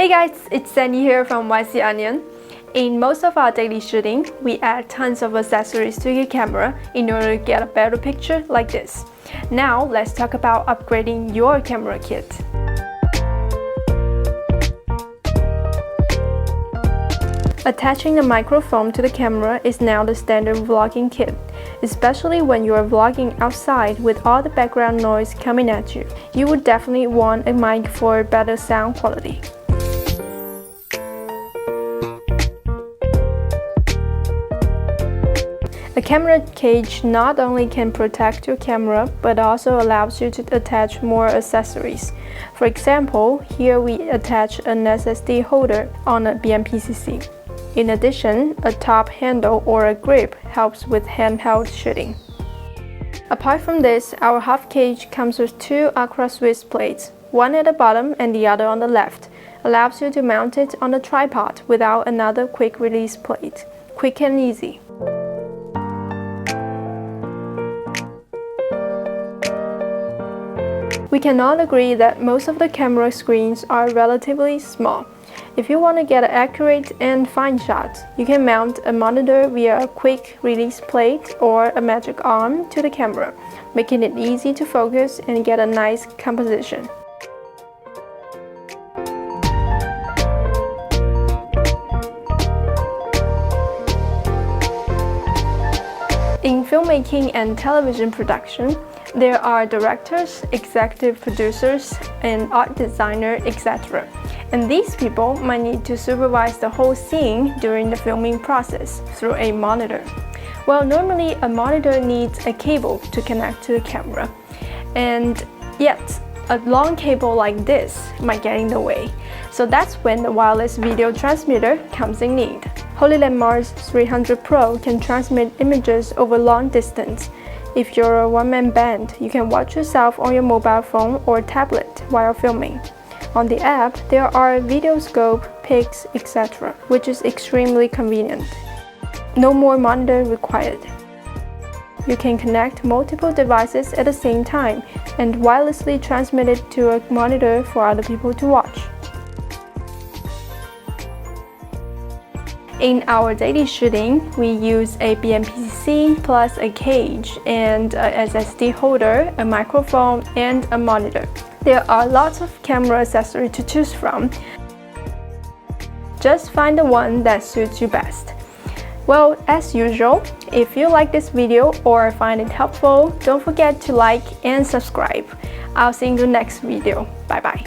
Hey guys, it's Sandy here from YC Onion. In most of our daily shooting, we add tons of accessories to your camera in order to get a better picture like this. Now let's talk about upgrading your camera kit. Attaching the microphone to the camera is now the standard vlogging kit, especially when you are vlogging outside with all the background noise coming at you. You would definitely want a mic for better sound quality. A camera cage not only can protect your camera, but also allows you to attach more accessories. For example, here we attach an SSD holder on a BMP-CC. In addition, a top handle or a grip helps with handheld shooting. Apart from this, our half cage comes with two Aqua Swiss plates, one at the bottom and the other on the left. Allows you to mount it on a tripod without another quick release plate. Quick and easy. We can all agree that most of the camera screens are relatively small. If you want to get an accurate and fine shot, you can mount a monitor via a quick release plate or a magic arm to the camera, making it easy to focus and get a nice composition. In filmmaking and television production, there are directors, executive producers, and art designer, etc. And these people might need to supervise the whole scene during the filming process through a monitor. Well, normally a monitor needs a cable to connect to the camera, and yet a long cable like this might get in the way. So that's when the wireless video transmitter comes in need. HoloLens Mars 300 Pro can transmit images over long distance. If you're a one-man band, you can watch yourself on your mobile phone or tablet while filming. On the app, there are video scope, pics, etc., which is extremely convenient. No more monitor required. You can connect multiple devices at the same time and wirelessly transmit it to a monitor for other people to watch. In our daily shooting, we use a BMP-CC plus a cage and a SSD holder, a microphone, and a monitor. There are lots of camera accessories to choose from. Just find the one that suits you best. Well, as usual, if you like this video or find it helpful, don't forget to like and subscribe. I'll see you in the next video. Bye bye.